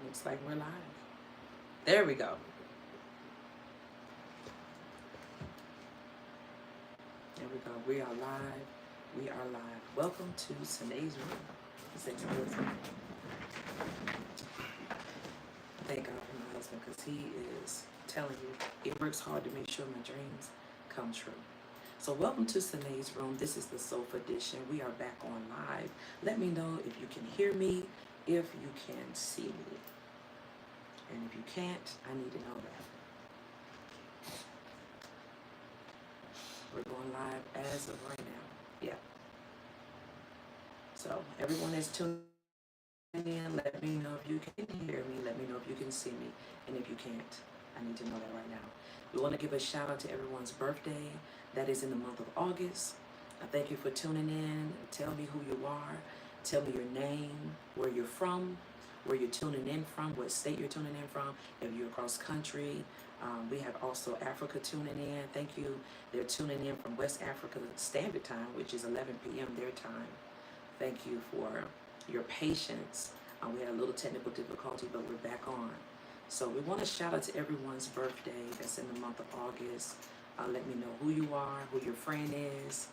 Looks like we're live. There we go. There we go. We are live. We are live. Welcome to Sinaye's room. His ex-husband. Thank God for my husband because he is telling you he works hard to make sure my dreams come true. So welcome to Sinaye's room. This is the sofa edition. We are back on live. Let me know if you can hear me, if you can see me. And if you can't, I need to know that. We're going live as of right now. Yeah. So everyone is tuning in. Let me know if you can hear me. Let me know if you can see me. And if you can't, I need to know that right now. We want to give a shout out to everyone's birthday. That is in the month of August. I thank you for tuning in. Tell me who you are. Tell me your name, where you're from, where you're tuning in from, what state you're tuning in from. If you're across country, we have also Africa tuning in. Thank you. They're tuning in from West Africa Standard Time, which is 11 p.m. their time. Thank you for your patience. We had a little technical difficulty, but we're back on. So we want to shout out to everyone's birthday that's in the month of August. Let me know who you are, who your friend is.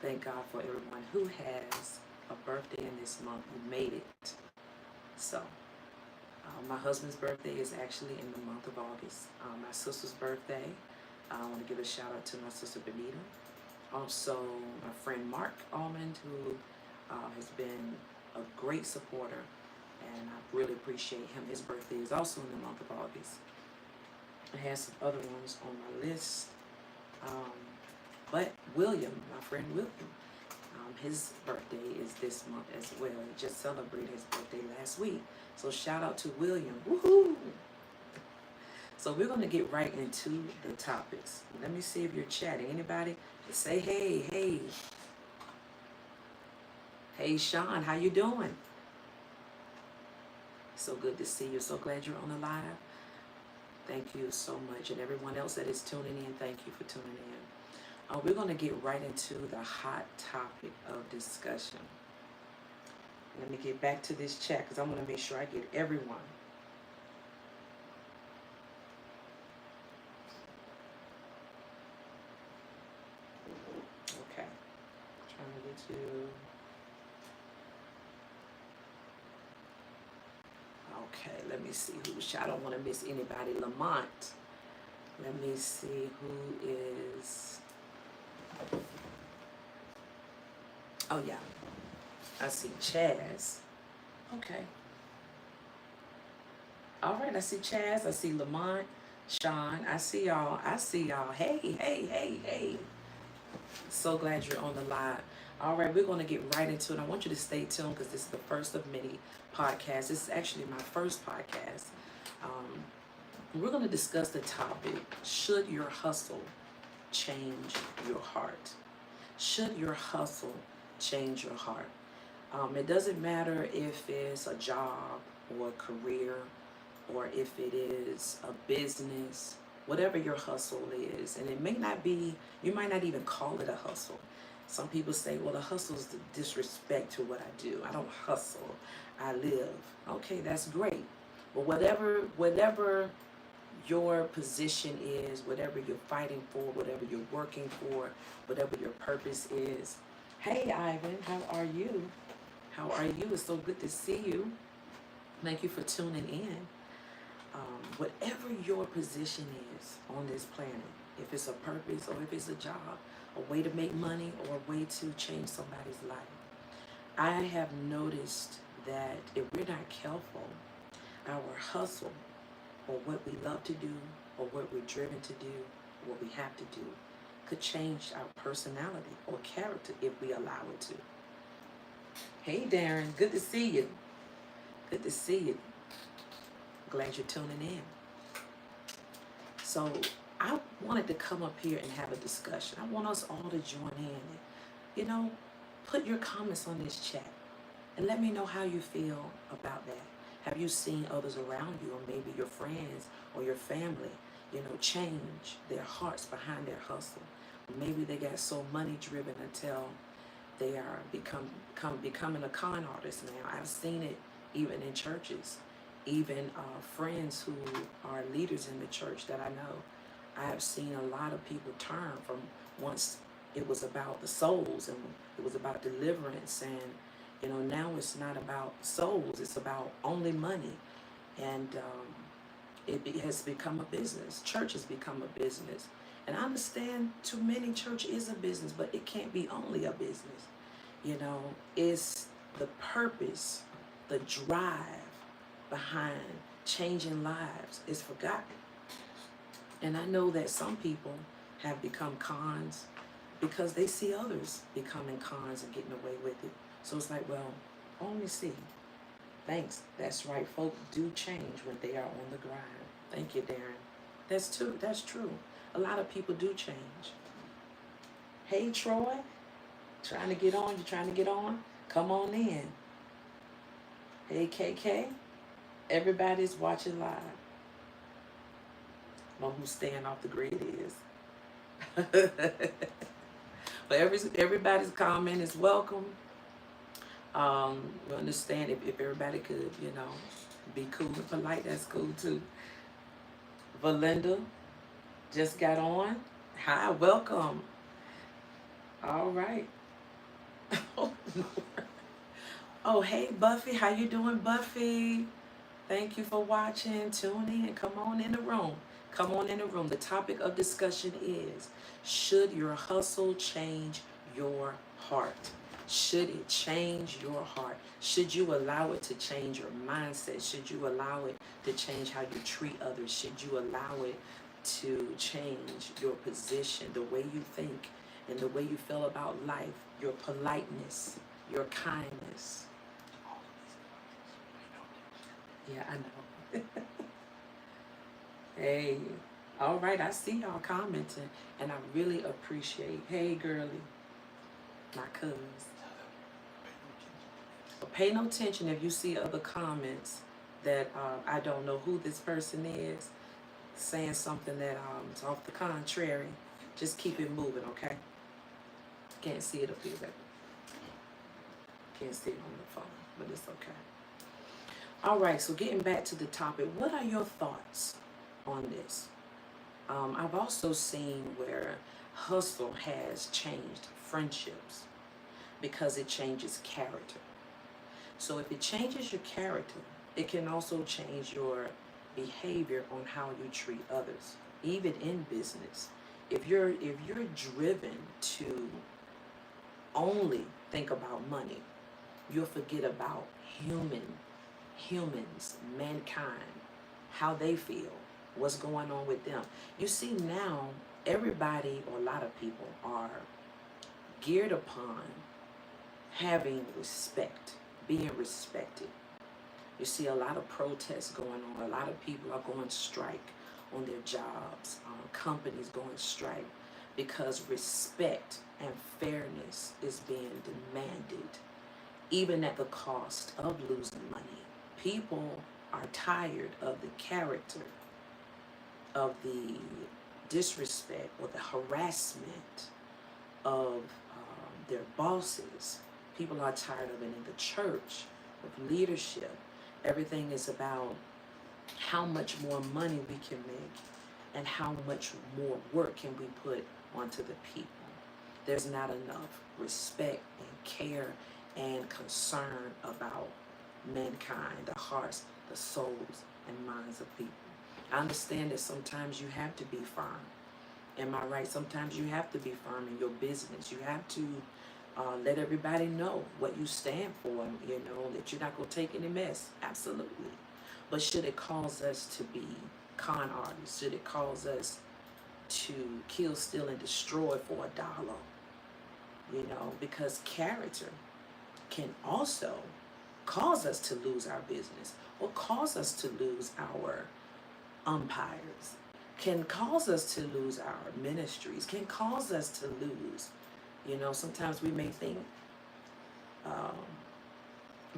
Thank God for everyone who has a birthday in this month, who made it. So my husband's birthday is actually in the month of August. My sister's birthday, I want to give a shout out to my sister Benita. Also, my friend Mark Almond, who has been a great supporter, and I really appreciate him. His birthday is also in the month of August. I have some other ones on my list, but William, my friend William, his birthday is this month as well. He just celebrated his birthday last week. So shout out to William. Woohoo! So we're going to get right into the topics. Let me see if you're chatting. Anybody? Just say hey, hey. Hey, Sean, how you doing? So good to see you. So glad you're on the live. Thank you so much. And everyone else that is tuning in, thank you for tuning in. We're going to get right into the hot topic of discussion. Let me get back to this chat because I want to make sure I get everyone. Okay. Trying to get you. Okay, let me see who. I don't want to miss anybody. Lamont. Let me see who is. Oh, yeah. I see Chaz. Okay. All right, I see Chaz. I see Lamont. Sean. I see y'all. I see y'all. Hey, hey, hey, hey. So glad you're on the live. All right, we're going to get right into it. I want you to stay tuned because this is the first of many podcasts. This is actually my first podcast. We're going to discuss the topic, should your hustle change your heart? Should your hustle change your heart? It doesn't matter if it's a job or a career or if it is a business, whatever your hustle is. And it may not be, you might not even call it a hustle. Some people say, well, the hustle is the disrespect to what I do. I don't hustle, I live. Okay, that's great. But whatever your position is, whatever you're fighting for, whatever you're working for, whatever your purpose is. Hey, Ivan, how are you? How are you? It's so good to see you. Thank you for tuning in. Whatever your position is on this planet, if it's a purpose or if it's a job, a way to make money or a way to change somebody's life, I have noticed that if we're not careful, our hustle or what we love to do or what we're driven to do, what we have to do, could change our personality or character if we allow it to. Hey, Darren, good to see you. Good to see you. Glad you're tuning in. So I wanted to come up here and have a discussion. I want us all to join in and, put your comments on this chat and let me know how you feel about that. Have you seen others around you or maybe your friends or your family, change their hearts behind their hustle? Maybe they got so money driven until they are becoming a con artist now. I've seen it even in churches. even friends who are leaders in the church that I know. I have seen a lot of people turn from once it was about the souls and it was about deliverance, and now it's not about souls, it's about only money. And has become a business. Church has become a business. And I understand too many church is a business, but it can't be only a business. It's the purpose, the drive behind changing lives is forgotten. And I know that some people have become cons because they see others becoming cons and getting away with it. So it's like, well, only see. Thanks. That's right. Folk do change when they are on the grind. Thank you, Darren. That's true. A lot of people do change. Hey, Troy. Trying to get on? You trying to get on? Come on in. Hey, KK. Everybody's watching live. Know who's staying off the grid is. But everybody's comment is welcome. We understand if everybody could, be cool and polite, that's cool too. Valinda just got on. Hi, welcome. All right. Oh, hey, Buffy. How you doing, Buffy? Thank you for watching. Tune in. Come on in the room. Come on in the room. The topic of discussion is, should your hustle change your heart? Should it change your heart? Should you allow it to change your mindset? Should you allow it to change how you treat others? Should you allow it to change your position, the way you think, and the way you feel about life, your politeness, your kindness? Yeah, I know. Hey, all right, I see y'all commenting, and I really appreciate. Hey, girly, my cuz. But pay no attention if you see other comments that I don't know who this person is saying something that is off the contrary. Just keep it moving, okay? Can't see it up here, baby. Can't see it on the phone, but it's okay. All right, so getting back to the topic, what are your thoughts on this? I've also seen where hustle has changed friendships because it changes character. So if it changes your character, it can also change your behavior on how you treat others, even in business. If you're driven to only think about money, you'll forget about humans, mankind, how they feel, what's going on with them. You see, now everybody, or a lot of people, are geared upon having respect, being respected. You see a lot of protests going on. A lot of people are going strike on their jobs. Companies going strike because respect and fairness is being demanded, even at the cost of losing money. People are tired of the character, of the disrespect or the harassment of their bosses. People are tired of it in the church, with leadership. Everything is about how much more money we can make and how much more work can we put onto the people. There's not enough respect and care and concern about mankind, the hearts, the souls, and minds of people. I understand that sometimes you have to be firm. Am I right? Sometimes you have to be firm in your business. You have to let everybody know what you stand for, that you're not going to take any mess. Absolutely. But should it cause us to be con artists? Should it cause us to kill, steal, and destroy for $1? Because character can also cause us to lose our business or cause us to lose our umpires, can cause us to lose our ministries, can cause us to lose. Sometimes we may think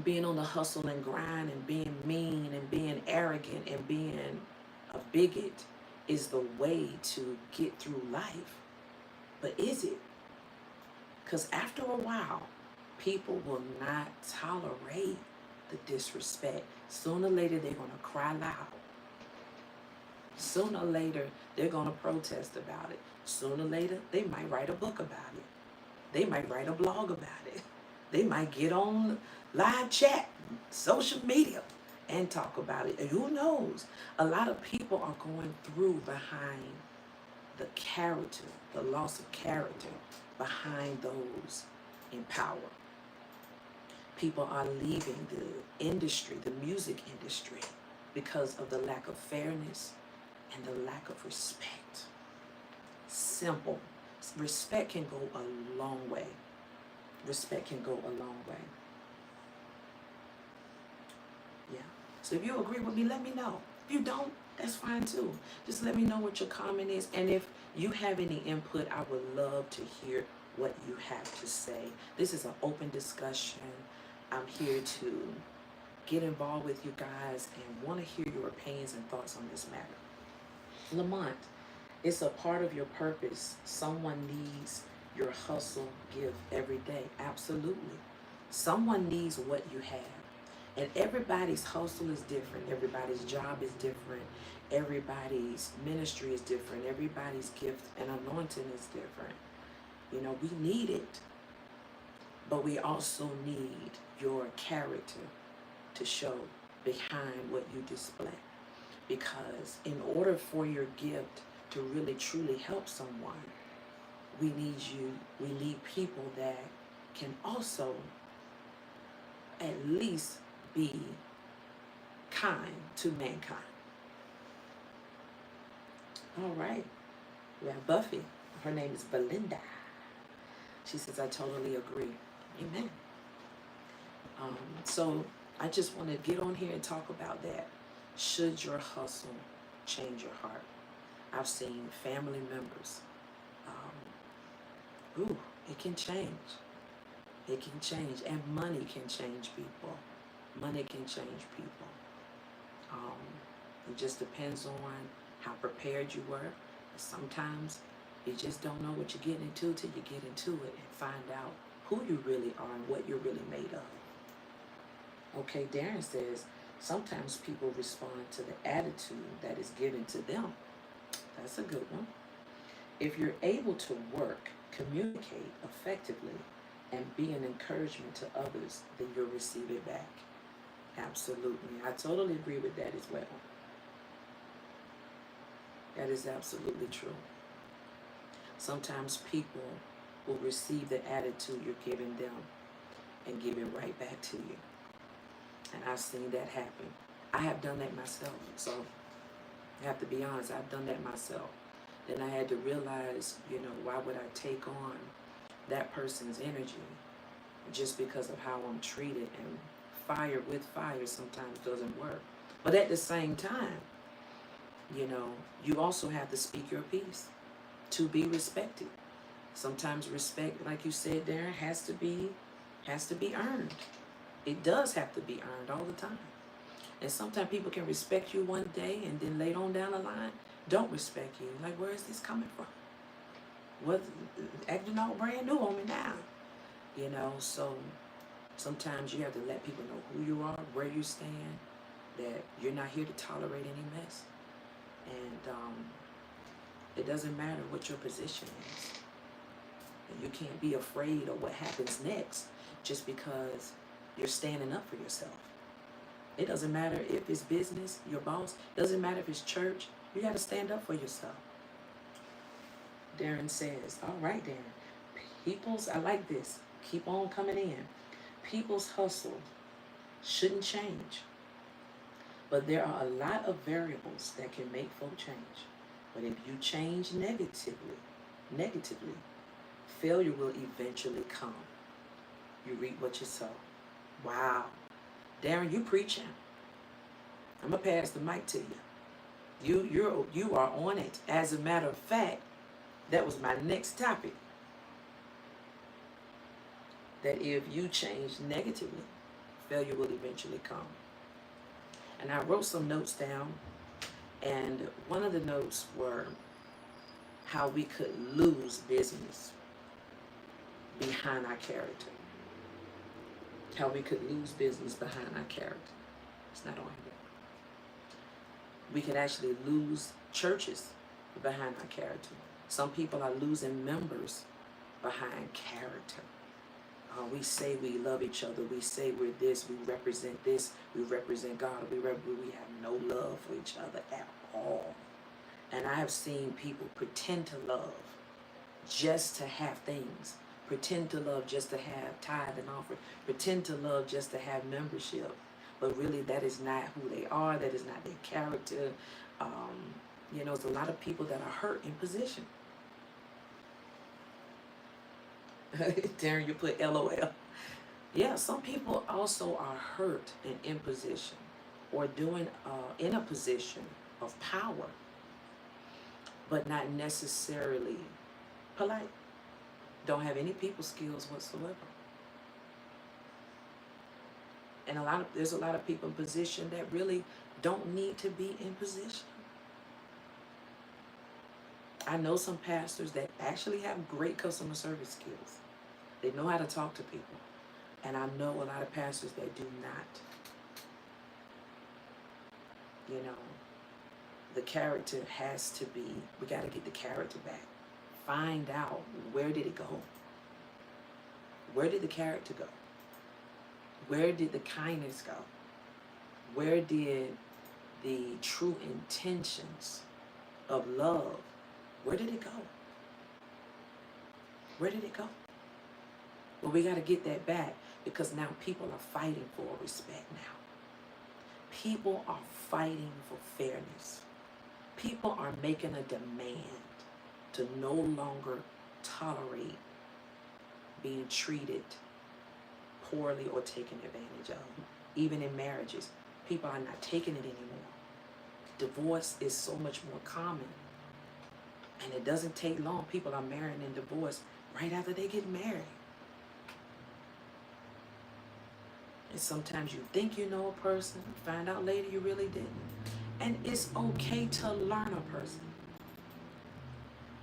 being on the hustle and grind and being mean and being arrogant and being a bigot is the way to get through life. But is it? Because after a while, people will not tolerate the disrespect. Sooner or later, they're going to cry loud. Sooner or later, they're going to protest about it. Sooner or later, they might write a book about it. They might write a blog about it. They might get on live chat, social media, and talk about it. And who knows? A lot of people are going through behind the character, the loss of character behind those in power. People are leaving the industry, the music industry, because of the lack of fairness and the lack of respect. Simple. Respect can go a long way. Respect can go a long way. Yeah. So if you agree with me, let me know. If you don't, that's fine too. Just let me know what your comment is. And if you have any input, I would love to hear what you have to say. This is an open discussion. I'm here to get involved with you guys and want to hear your opinions and thoughts on this matter. Lamont, it's a part of your purpose. Someone needs your hustle gift every day. Absolutely. Someone needs what you have. And everybody's hustle is different. Everybody's job is different. Everybody's ministry is different. Everybody's gift and anointing is different. You know, we need it. But we also need your character to show behind what you display. Because in order for your gift to really truly help someone, we need people that can also at least be kind to mankind. All right. We have Buffy. Her name is Belinda. She says, I totally agree. Amen. So I just want to get on here and talk about that. Should your hustle change your heart? I've seen family members. It can change. It can change. And money can change people. Money can change people. It just depends on how prepared you were. Sometimes you just don't know what you're getting into till you get into it and find out who you really are and what you're really made of. Okay, Darren says, sometimes people respond to the attitude that is given to them. That's a good one. If you're able to work, communicate effectively, and be an encouragement to others, then you'll receive it back. Absolutely. I totally agree with that as well. That is absolutely true. Sometimes people will receive the attitude you're giving them and give it right back to you. And I've seen that happen. I have done that myself. So I have to be honest, I've done that myself. Then I had to realize, why would I take on that person's energy just because of how I'm treated? And fire with fire sometimes doesn't work. But at the same time, you also have to speak your piece to be respected. Sometimes respect, like you said, Darren, has to be earned. It does have to be earned all the time. And sometimes people can respect you one day and then later on down the line, don't respect you. Like, where is this coming from? What, acting all brand new on me now? So sometimes you have to let people know who you are, where you stand, that you're not here to tolerate any mess. And it doesn't matter what your position is. And you can't be afraid of what happens next just because you're standing up for yourself. It doesn't matter if it's business, your boss. It doesn't matter if it's church. You got to stand up for yourself. Darren says, all right, Darren. I like this. Keep on coming in. People's hustle shouldn't change. But there are a lot of variables that can make folk change. But if you change negatively, failure will eventually come. You reap what you sow. Wow. Darren, you preaching. I'm going to pass the mic to you. You are on it. As a matter of fact, that was my next topic. That if you change negatively, failure will eventually come. And I wrote some notes down, and one of the notes were how we could lose business behind our character. How we could lose business behind our character. It's not on here. We could actually lose churches behind our character. Some people are losing members behind character. We say we love each other. We say we're this. We represent God. We have no love for each other at all. And I have seen people pretend to love just to have things. Pretend to love just to have tithe and offering. Pretend to love just to have membership. But really, that is not who they are. That is not their character. There's a lot of people that are hurt in position. Darren, you put LOL. Yeah, some people also are hurt and in position or doing in a position of power, but not necessarily polite. Don't have any people skills whatsoever. And there's a lot of people in position that really don't need to be in position. I know some pastors that actually have great customer service skills. They know how to talk to people. And I know a lot of pastors that do not. The character has to be, we got to get the character back. Find out, where did it go? Where did the character go? Where did the kindness go? Where did the true intentions of love, where did it go? Where did it go? Well, we got to get that back, because now people are fighting for respect now. People are fighting for fairness. People are making a demand to no longer tolerate being treated poorly or taken advantage of. Even in marriages, people are not taking it anymore. Divorce is so much more common. And it doesn't take long. People are marrying and divorced right after they get married. And sometimes you think you know a person, find out later you really didn't. And it's okay to learn a person.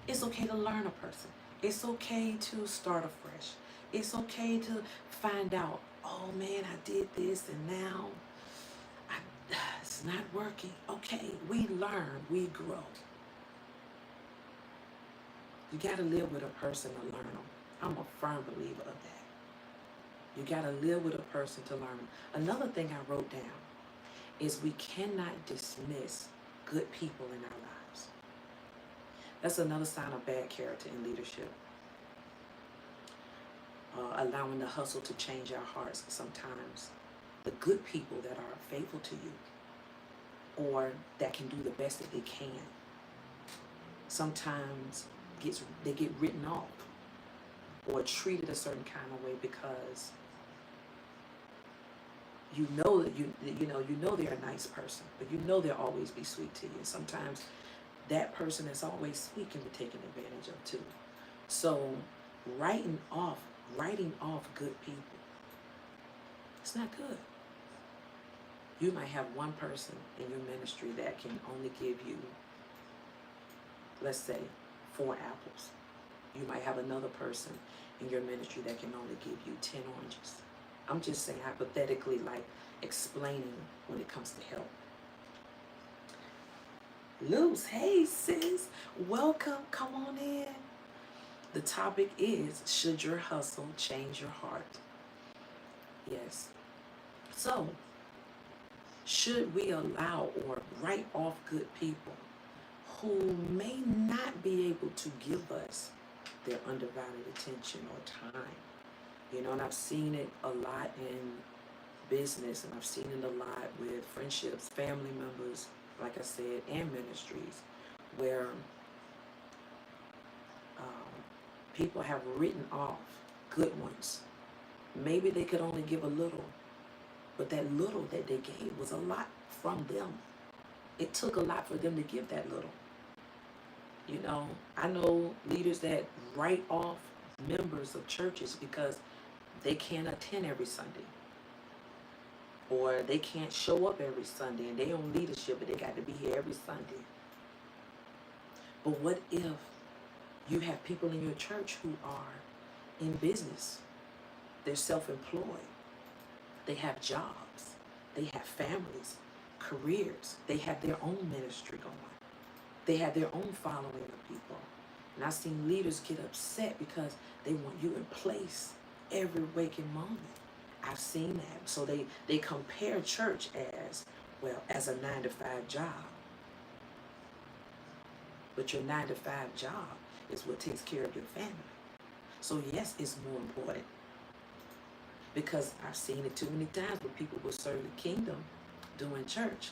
It's okay to learn a person. It's okay to start afresh. It's okay to find out, oh man, I did this and now it's not working. Okay, we learn, we grow. You got to live with a person to learn them. I'm a firm believer of that. You got to live with a person to learn them. Another thing I wrote down is we cannot dismiss good people in our lives. That's another sign of bad character in leadership. Allowing the hustle to change our hearts sometimes. The good people that are faithful to you, or that can do the best that they can, sometimes they get written off or treated a certain kind of way because you know that they're a nice person, but you know they'll always be sweet to you. Sometimes that person that's always sweet can be taken advantage of too. So writing off good people, it's not good. You might have one person in your ministry that can only give you, let's say, 4 apples. You might have another person in your ministry that can only give you 10 oranges. I'm just saying hypothetically, like explaining when it comes to help. Luz, hey sis, welcome, come on in. The topic is, should your hustle change your heart? Yes. So, should we allow or write off good people who may not be able to give us their undivided attention or time? And I've seen it a lot in business, and I've seen it a lot with friendships, family members, like I said, and ministries, where people have written off good ones. Maybe they could only give a little, but that little that they gave was a lot from them. It took a lot for them to give that little. I know leaders that write off members of churches because they can't attend every Sunday, or they can't show up every Sunday, and they on leadership, but they got to be here every Sunday. But what if you have people in your church who are in business? They're self-employed. They have jobs. They have families, careers. They have their own ministry going. They have their own following of people. And I've seen leaders get upset because they want you in place every waking moment. I've seen that. So they compare church as, well, as a 9-to-5 job. But your 9-to-5 job is what takes care of your family. So yes, it's more important. Because I've seen it too many times where people will serve the kingdom doing church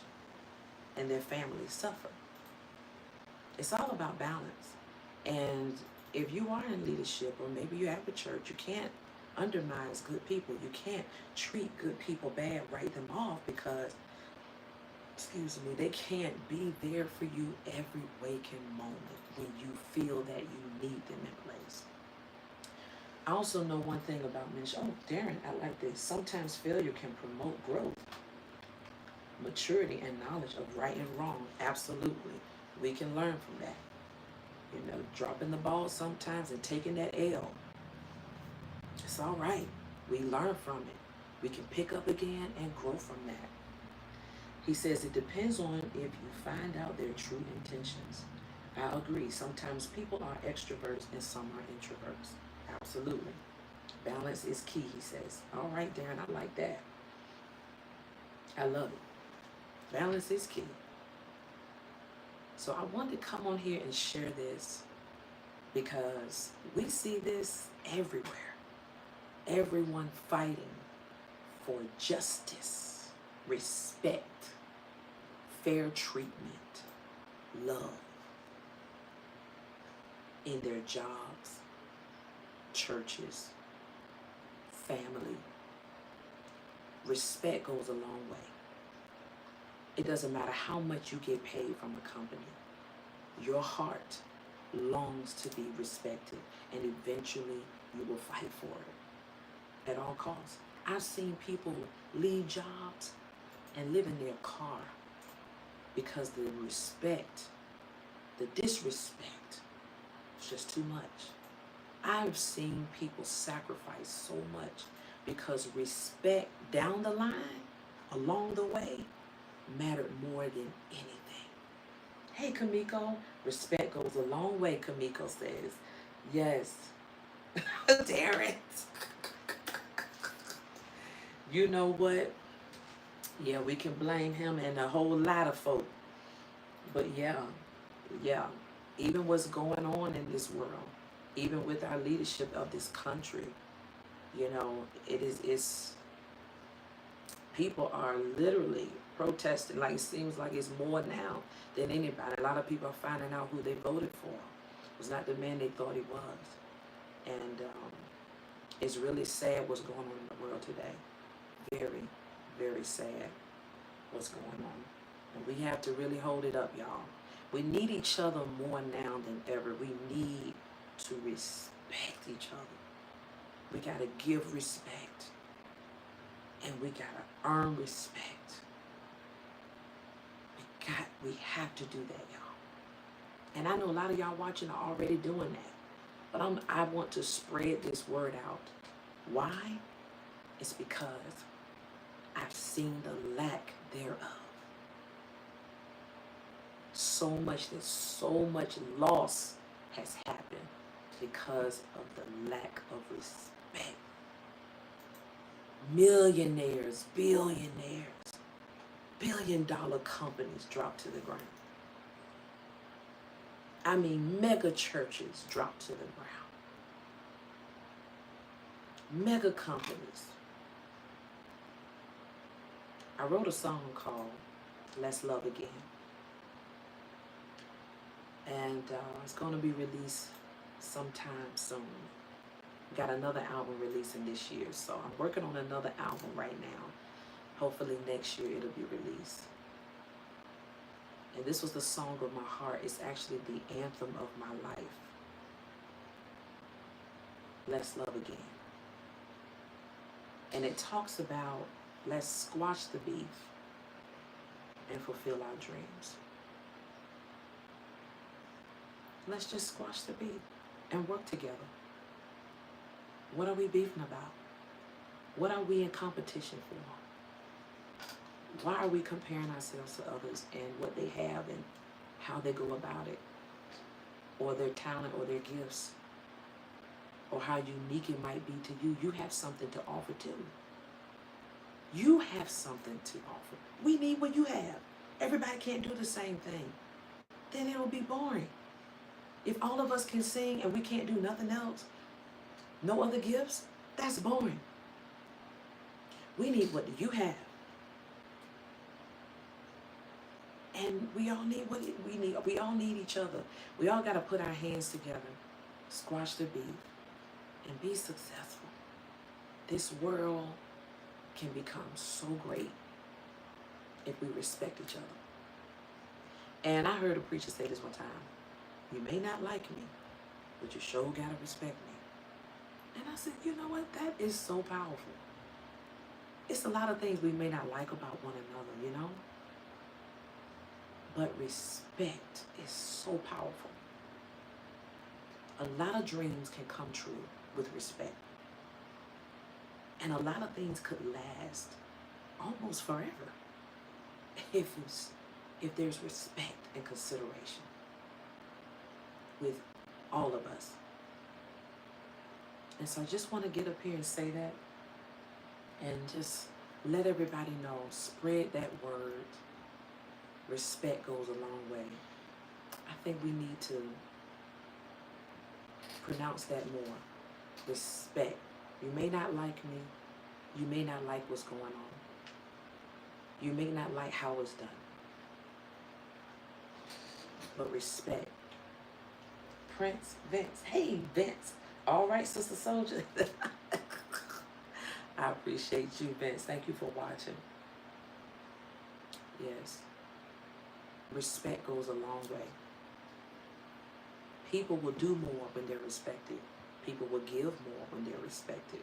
and their families suffer. It's all about balance. And if you are in leadership, or maybe you have a church, you can't undermine good people. You can't treat good people bad, write them off, because, they can't be there for you every waking moment when you feel that you need them in place. I also know one thing about ministry. Oh, Darren, I like this. Sometimes failure can promote growth, maturity, and knowledge of right and wrong. Absolutely. We can learn from that. Dropping the ball sometimes and taking that L. It's all right. We learn from it. We can pick up again and grow from that. He says it depends on if you find out their true intentions. I agree. Sometimes people are extroverts and some are introverts. Absolutely. Balance is key, he says. All right, Darren, I like that. I love it. Balance is key. So I wanted to come on here and share this because we see this everywhere. Everyone fighting for justice, respect, fair treatment, love in their jobs, churches, family. Respect goes a long way. It doesn't matter how much you get paid from a company. Your heart longs to be respected, and eventually you will fight for it at all costs. I've seen people leave jobs and live in their car because the disrespect is just too much. I've seen people sacrifice so much because respect down the line, along the way, mattered more than anything. Hey, Kamiko, respect goes a long way, Kamiko says. Yes. Darren. You know what? Yeah, we can blame him and a whole lot of folk. But yeah. Even what's going on in this world, even with our leadership of this country, it's people are literally protesting. Like, it seems like it's more now than anybody. A lot of people are finding out who they voted for was not the man they thought he was. And it's really sad what's going on in the world today. Very, very sad what's going on. And we have to really hold it up, y'all. We need each other more now than ever. We need to respect each other. We got to give respect. And we got to earn respect. We have to do that, y'all. And I know a lot of y'all watching are already doing that. But I want to spread this word out. Why? It's because I've seen the lack thereof. So much loss has happened because of the lack of respect. Millionaires, billionaires, billion-dollar companies drop to the ground. I mean, mega churches drop to the ground. Mega companies. I wrote a song called Let's Love Again. And it's going to be released sometime soon. Got another album releasing this year. So I'm working on another album right now. Hopefully next year it'll be released. And this was the song of my heart. It's actually the anthem of my life. Let's love again. And it talks about let's squash the beef and fulfill our dreams. Let's just squash the beef and work together. What are we beefing about? What are we in competition for? Why are we comparing ourselves to others and what they have and how they go about it, or their talent or their gifts, or how unique it might be to you? You have something to offer too. You have something to offer. We need what you have. Everybody can't do the same thing. Then it'll be boring. If all of us can sing and we can't do nothing else, no other gifts, that's boring. We need what you have. And we all need what we need. We all need each other. We all got to put our hands together, squash the beef, and be successful. This world can become so great if we respect each other. And I heard a preacher say this one time: you may not like me, but you sure gotta respect me. And I said, you know what? That is so powerful. It's a lot of things we may not like about one another, you know? But respect is so powerful. A lot of dreams can come true with respect. And a lot of things could last almost forever if there's respect and consideration with all of us. And so I just want to get up here and say that, and just let everybody know, spread that word. Respect goes a long way. I think we need to pronounce that more. Respect. You may not like me. You may not like what's going on. You may not like how it's done. But respect. Prince Vince. Hey, Vince. All right, Sister Soldier. I appreciate you, Vince. Thank you for watching. Yes. Respect goes a long way. People will do more when they're respected. People will give more when they're respected.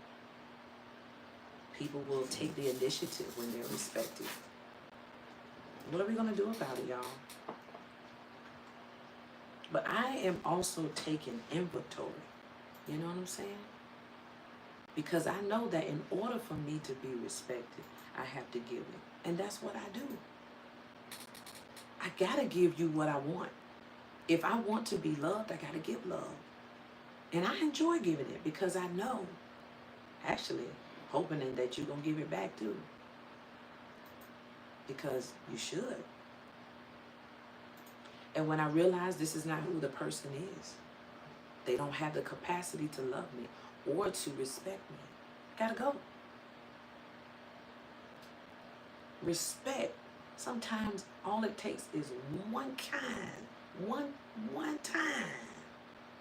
People will take the initiative when they're respected. What are we going to do about it, y'all? But I am also taking inventory. You know what I'm saying? Because I know that in order for me to be respected, I have to give it. And that's what I do. I gotta give you what I want. If I want to be loved, I gotta give love. And I enjoy giving it because I know, actually, hoping that you're gonna give it back too. Because you should. And when I realize this is not who the person is, they don't have the capacity to love me or to respect me, I gotta go. Respect. Sometimes all it takes is one time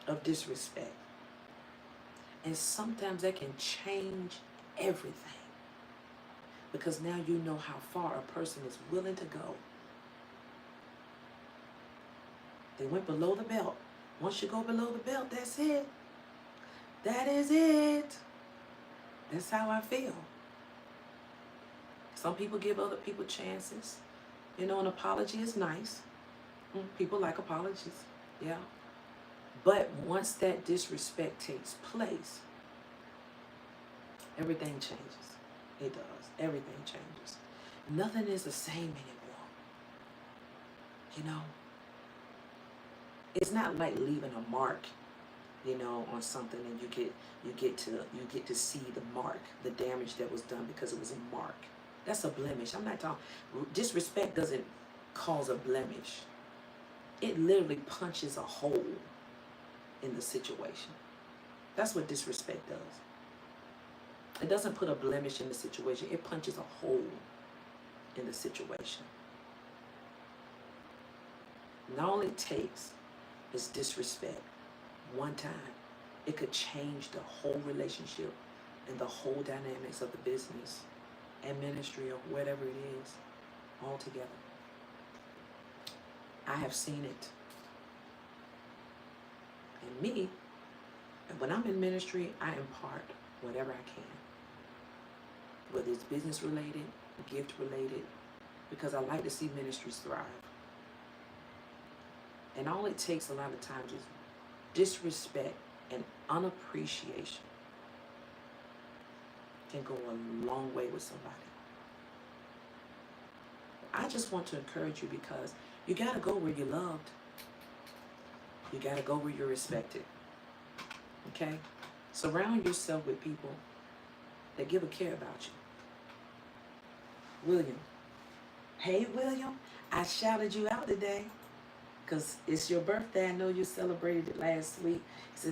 of disrespect. And sometimes that can change everything. Because now you know how far a person is willing to go. They went below the belt. Once you go below the belt, that's it. That is it. That's how I feel. Some people give other people chances. You know, an apology is nice. People like apologies. Yeah. But once that disrespect takes place, everything changes. It does. Everything changes. Nothing is the same anymore. You know? It's not like leaving a mark, you know, on something, and you get to see the mark, the damage that was done because it was a mark. That's a blemish. I'm not talking. Disrespect doesn't cause a blemish. It literally punches a hole in the situation. That's what disrespect does. It doesn't put a blemish in the situation. It punches a hole in the situation. And all it takes is disrespect. One time, it could change the whole relationship and the whole dynamics of the business and ministry or whatever it is altogether. I have seen it. And me, when I'm in ministry, I impart whatever I can. Whether it's business related, gift related, because I like to see ministries thrive. And all it takes a lot of times is disrespect and unappreciation can go a long way with somebody. I just want to encourage you because you got to go where you're loved. You got to go where you're respected. Okay? Surround yourself with people that give a care about you. William. Hey, William. I shouted you out today because it's your birthday. I know you celebrated it last week.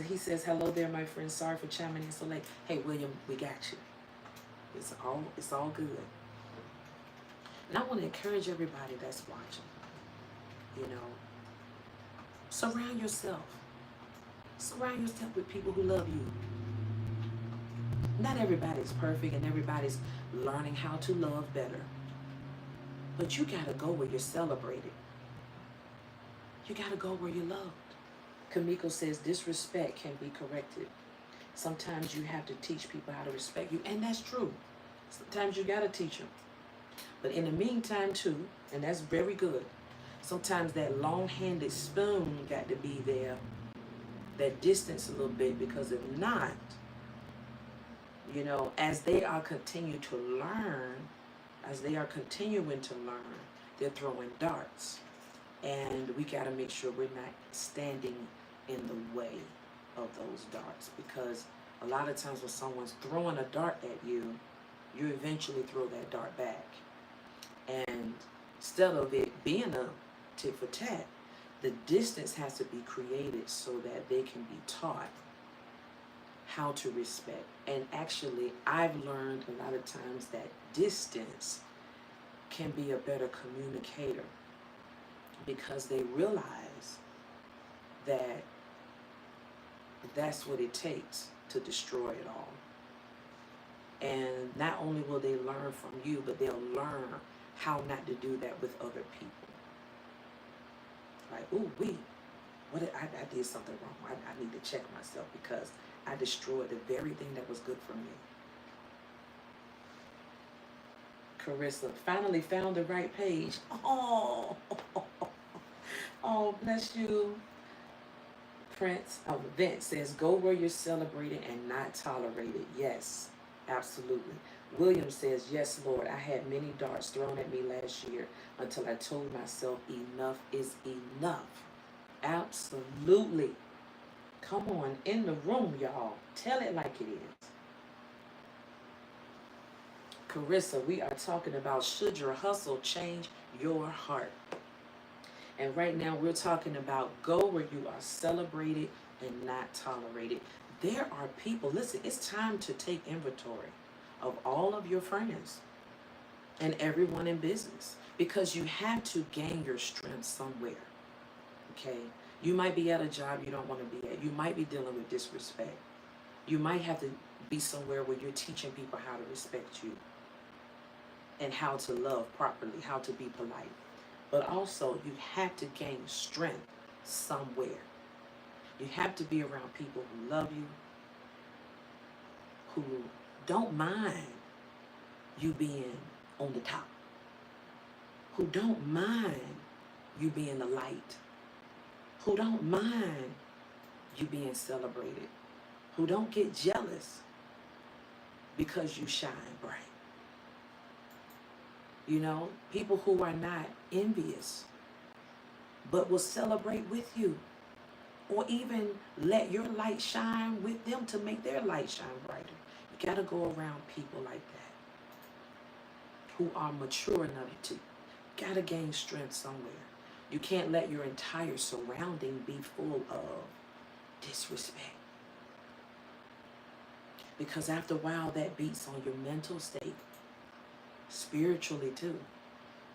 He says, hello there, my friend. Sorry for chiming in so late. Hey, William, we got you. It's all good. And I want to encourage everybody that's watching, you know, surround yourself. Surround yourself with people who love you. Not everybody's perfect and everybody's learning how to love better. But you got to go where you're celebrated. You got to go where you're loved. Kamiko says disrespect can be corrected. Sometimes you have to teach people how to respect you. And that's true. Sometimes you got to teach them. But in the meantime, too, and that's very good, sometimes that long-handed spoon got to be there, that distance a little bit, because if not, you know, as they are continuing to learn, they're throwing darts. And we got to make sure we're not standing in the way of those darts, because a lot of times when someone's throwing a dart at you, you eventually throw that dart back. And instead of it being a tit for tat, the distance has to be created so that they can be taught how to respect. And actually, I've learned a lot of times that distance can be a better communicator, because they realize that that's what it takes to destroy it all. And not only will they learn from you, but they'll learn how not to do that with other people. Like, ooh, I did something wrong. I need to check myself because I destroyed the very thing that was good for me. Carissa finally found the right page. Oh, bless you. Vince says, go where you're celebrated and not tolerated. Yes, absolutely. William says, yes, Lord, I had many darts thrown at me last year until I told myself enough is enough. Absolutely. Come on, in the room, y'all. Tell it like it is. Carissa, we are talking about should your hustle change your heart? And right now we're talking about go where you are celebrated and not tolerated. There are people, listen, it's time to take inventory of all of your friends and everyone in business, because you have to gain your strength somewhere. Okay? You might be at a job you don't want to be at. You might be dealing with disrespect. You might have to be somewhere where you're teaching people how to respect you and how to love properly, how to be polite. But also, you have to gain strength somewhere. You have to be around people who love you, who don't mind you being on the top, who don't mind you being the light, who don't mind you being celebrated, who don't get jealous because you shine bright. You know, people who are not envious, but will celebrate with you, or even let your light shine with them to make their light shine brighter. You got to go around people like that who are mature enough to, got to gain strength somewhere. You can't let your entire surrounding be full of disrespect, because after a while that beats on your mental state. Spiritually too.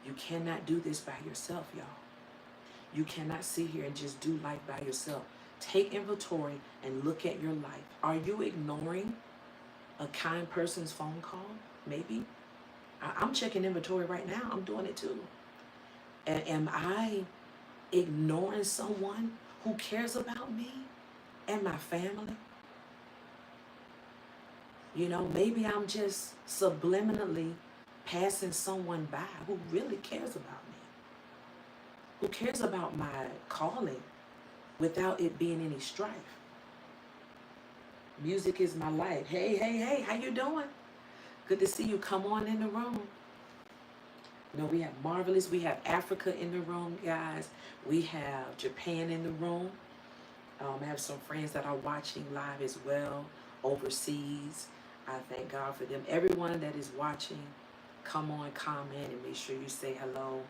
You cannot do this by yourself, y'all. You cannot sit here and just do life by yourself. Take inventory and look at your life. Are you ignoring a kind person's phone call? Maybe. I'm checking inventory right now. I'm doing it too. And am I ignoring someone who cares about me and my family? You know, maybe I'm just subliminally passing someone by who really cares about me, who cares about my calling without it being any strife. Music is my life. Hey, how you doing? Good to see you. Come on in the room. You know, we have Marvelous. We have Africa in the room, guys. We have Japan in the room. I have some friends that are watching live as well overseas. I thank God for them. Everyone that is watching, come on, comment, and make sure you say hello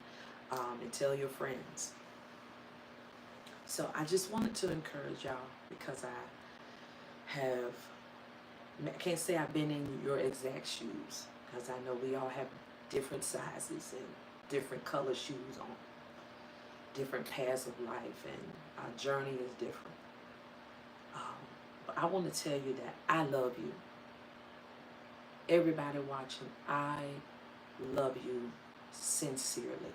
and tell your friends. So I just wanted to encourage y'all because I can't say I've been in your exact shoes because I know we all have different sizes and different color shoes on, different paths of life, and our journey is different. But I want to tell you that I love you. Everybody watching, I love you sincerely.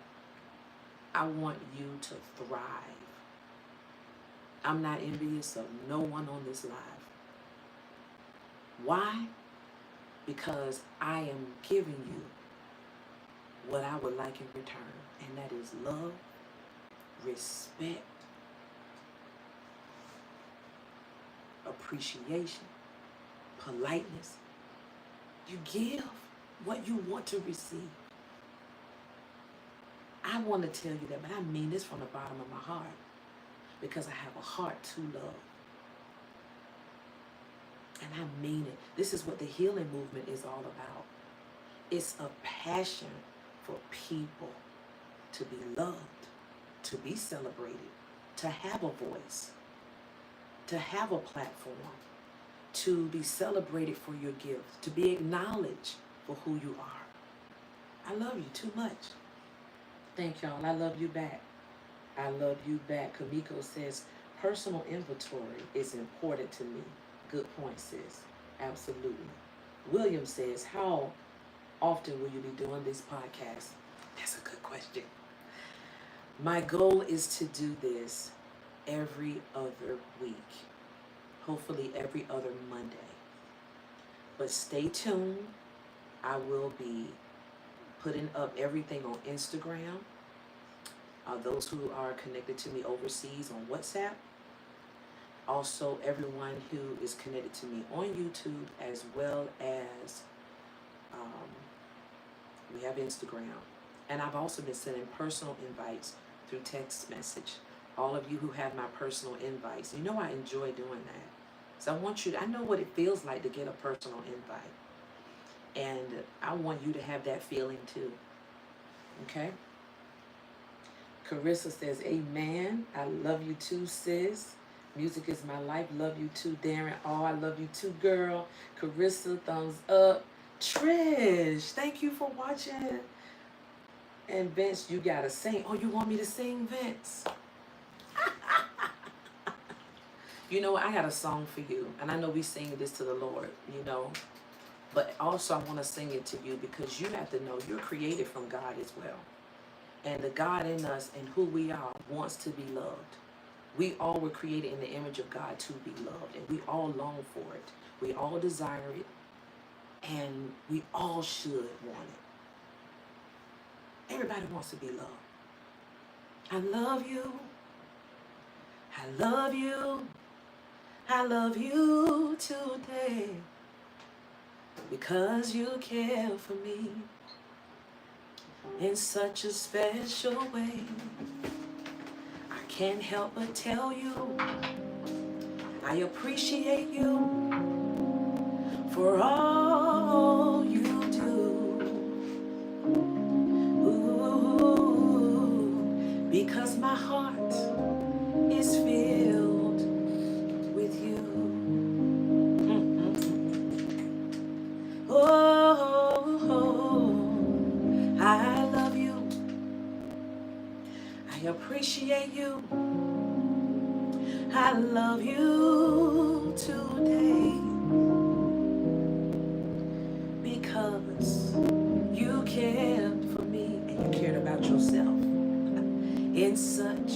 I want you to thrive. I'm not envious of no one on this live. Why? Because I am giving you what I would like in return, and that is love, respect, appreciation, politeness. You give what you want to receive. I want to tell you that, but I mean this from the bottom of my heart because I have a heart to love. And I mean it. This is what the healing movement is all about. It's a passion for people to be loved, to be celebrated, to have a voice, to have a platform, to be celebrated for your gifts, to be acknowledged for who you are. I love you too much. Thank y'all. I love you back. I love you back. Kamiko says, personal inventory is important to me. Good point, sis. Absolutely. William says, how often will you be doing this podcast? That's a good question. My goal is to do this every other week. Hopefully every other Monday. But stay tuned. I will be putting up everything on Instagram. Those who are connected to me overseas on WhatsApp. Also, everyone who is connected to me on YouTube, as well as we have Instagram. And I've also been sending personal invites through text message. All of you who have my personal invites, you know I enjoy doing that. So I know what it feels like to get a personal invite. And I want you to have that feeling too. Okay? Carissa says, amen. I love you too, sis. Music is my life. Love you too, Darren. Oh, I love you too, girl. Carissa, thumbs up. Trish, thank you for watching. And Vince, you gotta sing. Oh, you want me to sing, Vince? You know what? I got a song for you. And I know we sing this to the Lord, you know. But also I want to sing it to you because you have to know you're created from God as well. And the God in us and who we are wants to be loved. We all were created in the image of God to be loved. And we all long for it. We all desire it. And we all should want it. Everybody wants to be loved. I love you. I love you. I love you today. Because you care for me in such a special way. I can't help but tell you I appreciate you for all you do. Ooh, because my heart is filled with you. Oh, I love you. I appreciate you. I love you today because you cared for me and you cared about yourself in such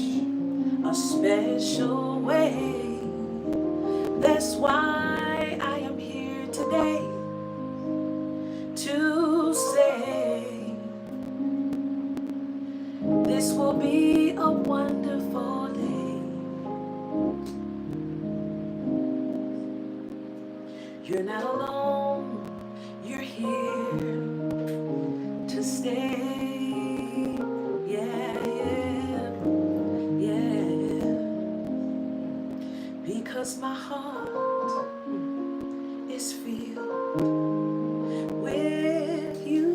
a special way. That's why I am here today to say this will be a wonderful day. You're not alone, you're here 'cause my heart is filled with you.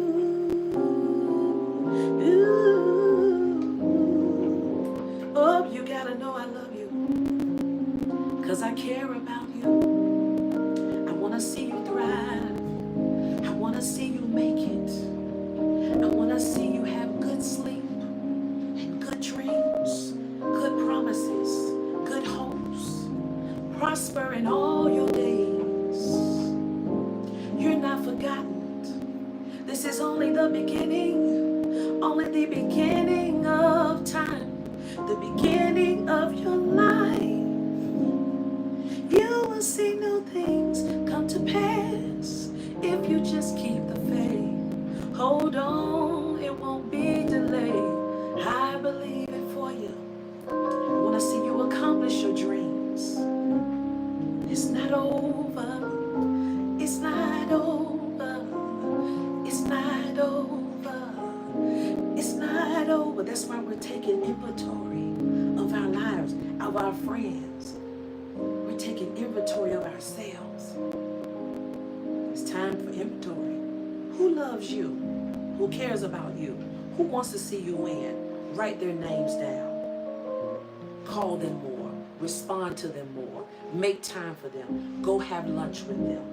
Oh, you gotta know I love you, 'cause I care about you. I wanna see you thrive. I wanna see you make it. I wanna see you have good sleep and good dreams, good promises, good hopes, prosper in all your days. You're not forgotten. This is only the beginning of time, the beginning of your life. You will see new things come to pass if you just keep the faith. Hold on, it won't be delayed. I believe it for you. I want to see you accomplish your dreams. It's not over. It's not over. It's not over. It's not over. That's why we're taking inventory of our lives, of our friends. We're taking inventory of ourselves. It's time for inventory. Who loves you? Who cares about you? Who wants to see you win? Write their names down. Call them more. Respond to them more. Make time for them. Go have lunch with them.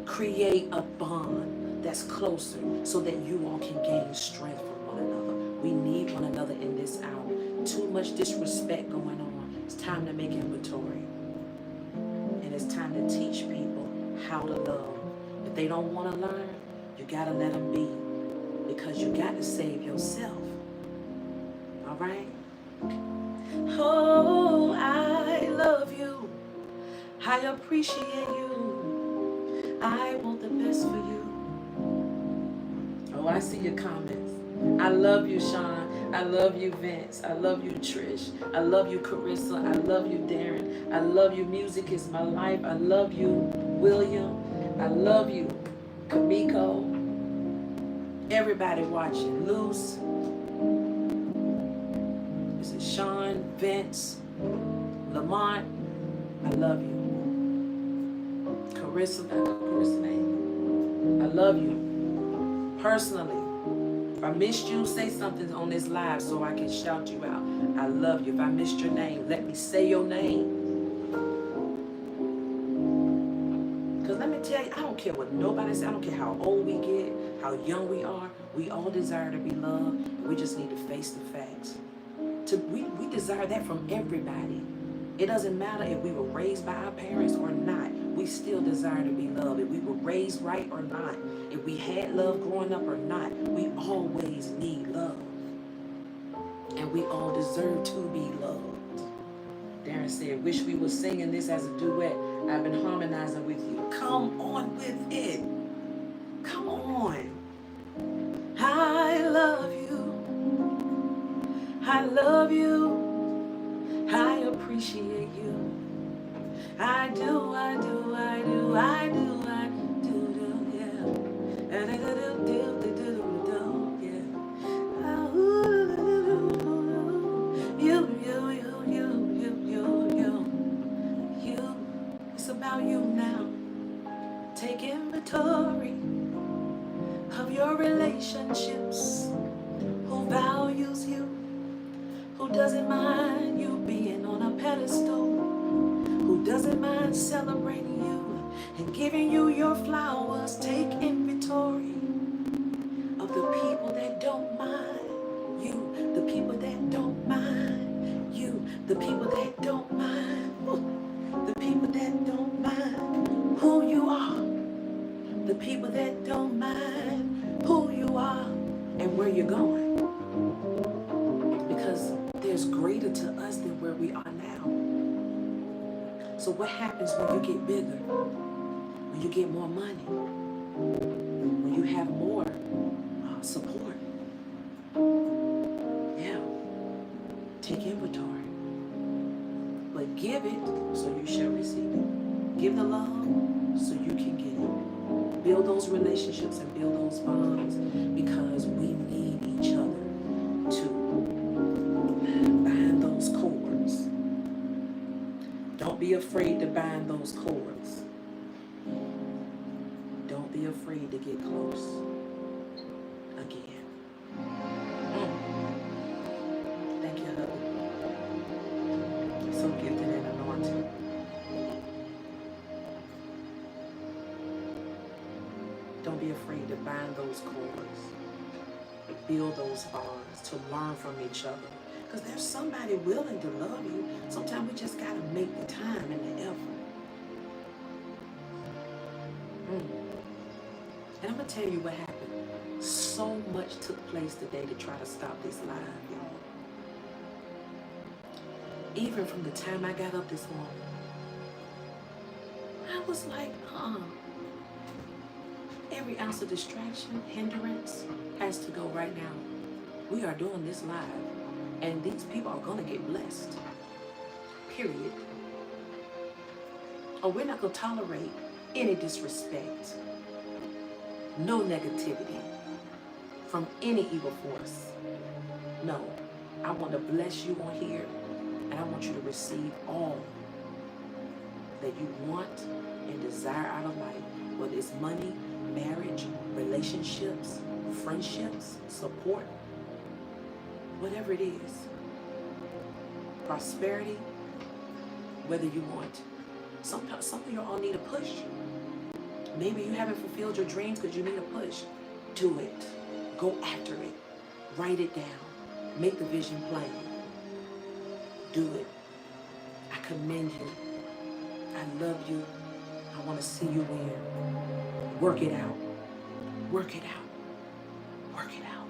Create a bond that's closer so that you all can gain strength from one another. We need one another in this hour. Too much disrespect going on. It's time to make inventory. And it's time to teach people how to love. If they don't want to learn, you got to let them be. Because you got to save yourself. All right? Oh, I love you. I appreciate you. I want the best for you. Oh, I see your comments. I love you, Sean. I love you, Vince. I love you, Trish. I love you, Carissa. I love you, Darren. I love you. Music is my life. I love you, William. I love you, Kamiko. Everybody watching. Luce. This is Sean, Vince, Lamont. I love you. Carissa, Carissa's name. I love you. Personally. If I missed you, say something on this live so I can shout you out. I love you. If I missed your name, let me say your name. Because let me tell you, I don't care what nobody says. I don't care how old we get, how young we are. We all desire to be loved. We just need to face the facts. We desire that from everybody. It doesn't matter if we were raised by our parents or not. We still desire to be loved. If we were raised right or not. If we had love growing up or not. We always need love. And we all deserve to be loved. Darren said, wish we were singing this as a duet. I've been harmonizing with you. Come on with it. Come on. I love you. I love you. I appreciate you. I do, I do, I do, I do, I do, yeah. And I do, yeah. You. It's about you now. Take inventory of your relationships. Who values you? Who doesn't mind you being on a pedestal? Who doesn't mind celebrating you and giving you your flowers? Take inventory of the people that don't mind you, the people that don't mind you, the people that don't mind, the people that don't mind who you are, the people that don't mind who you are and where you're going. Because there's greater to us than where we are now. So what happens when you get bigger? When you get more money? When you have more support? Yeah. Take inventory. But give it so you shall receive it. Give the love so you can get it. Build those relationships and build those bonds because we need each other to bind those cords. Don't Don't be afraid to bind those cords. Don't be afraid to get close again. Thank you, hubby. So gifted and anointed. Don't be afraid to bind those cords, build those bonds, to learn from each other. Because there's somebody willing to love you. Sometimes we just got to make the time and the effort. And I'm going to tell you what happened. So much took place today to try to stop this live, y'all. Even from the time I got up this morning, I was like, every ounce of distraction, hindrance has to go right now. We are doing this live, and these people are going to get blessed. Period. Or we're not going to tolerate any disrespect, no negativity from any evil force. No, I want to bless you on here, and I want you to receive all that you want and desire out of life, whether it's money, marriage, relationships, friendships, support, whatever it is, prosperity, whether you want. Some of you all need a push. Maybe you haven't fulfilled your dreams because you need a push. Do it. Go after it. Write it down. Make the vision plain. Do it. I commend you. I love you. I want to see you win. Work it out. Work it out. Work it out.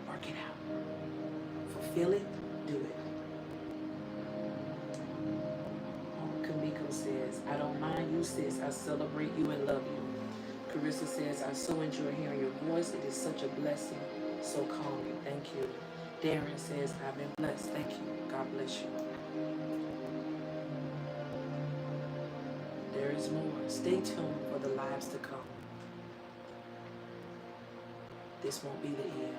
Work it out. Fulfill it. Do it. Kamiko says, I don't mind you, sis. I celebrate you and love you. Carissa says, I so enjoy hearing your voice. It is such a blessing. So calming. Thank you. Darren says, I've been blessed. Thank you. God bless you. There is more. Stay tuned for the lives to come. This won't be the end.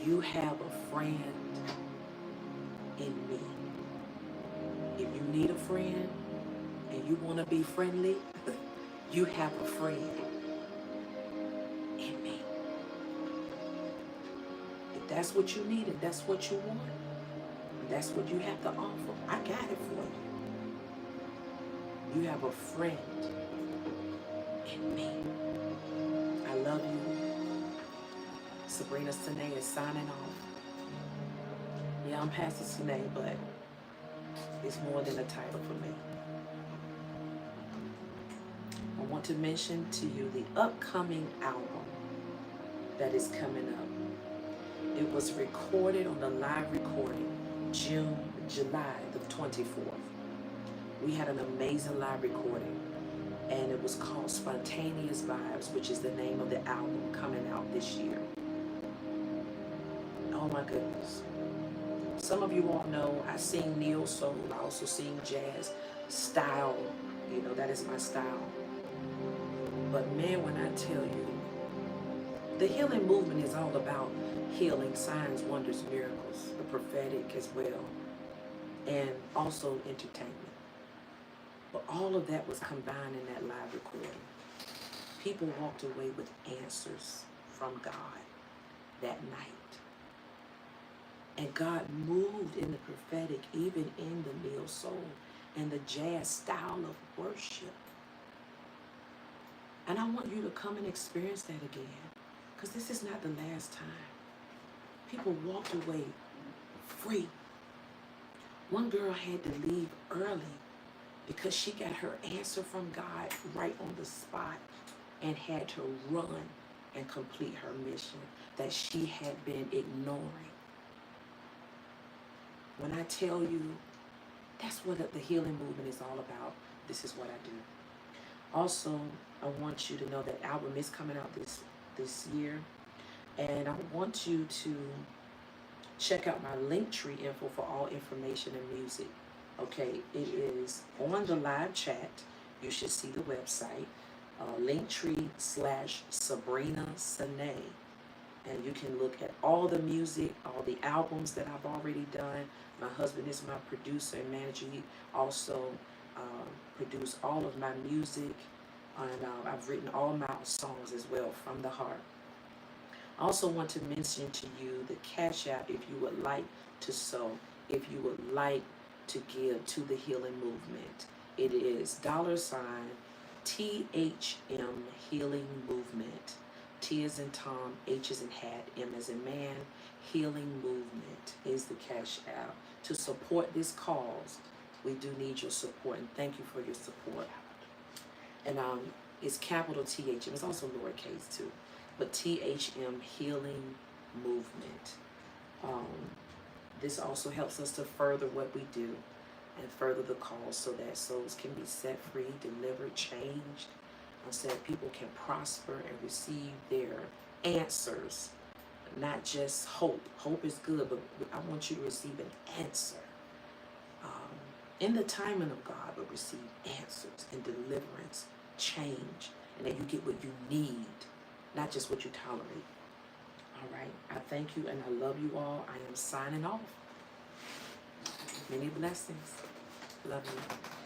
You have a friend in me. If you need a friend and you want to be friendly, you have a friend in me. If that's what you need and that's what you want, and that's what you have to offer, I got it for you. You have a friend in me. I love you. Sabrina Sinaye is signing off. Yeah, I'm Pastor Sinaye, but it's more than a title for me. I want to mention to you the upcoming album that is coming up. It was recorded on the live recording July the 24th. We had an amazing live recording, and it was called Spontaneous Vibes, which is the name of the album coming out this year. Oh my goodness. Some of you all know I sing neo soul. I also sing jazz style. You know, that is my style. But man, when I tell you, the healing movement is all about healing, signs, wonders, miracles, the prophetic as well, and also entertainment. But all of that was combined in that live recording. People walked away with answers from God that night. And God moved in the prophetic, even in the neo soul and the jazz style of worship. And I want you to come and experience that again, because this is not the last time. People walked away free. One girl had to leave early because she got her answer from God right on the spot and had to run and complete her mission that she had been ignoring. When I tell you, that's what the healing movement is all about. This is what I do. Also, I want you to know that album is coming out this year. And I want you to check out my Linktree info for all information and music. Okay, it is on the live chat. You should see the website, Linktree/Sabrina Sinaye. And you can look at all the music, all all the albums that I've already done. My husband is my producer and manager. He also produced all of my music, and I've written all my songs as well from the heart. I also want to mention to you the Cash App if you would like to sow, if you would like to give to the healing movement. It is $THM Healing Movement. T as in Tom, H as in hat, M as in man. Healing Movement is the Cash App. To support this cause, we do need your support, and thank you for your support. And it's capital THM. It's also lowercase too, but THM Healing Movement. This also helps us to further what we do and further the cause so that souls can be set free, delivered, changed, and so that people can prosper and receive their answers. Not just hope. Hope is good, but I want you to receive an answer in the timing of God, but receive answers and deliverance, change, and that you get what you need, not just what you tolerate. All right. I thank you and I love you all. I am signing off. Many blessings. Love you.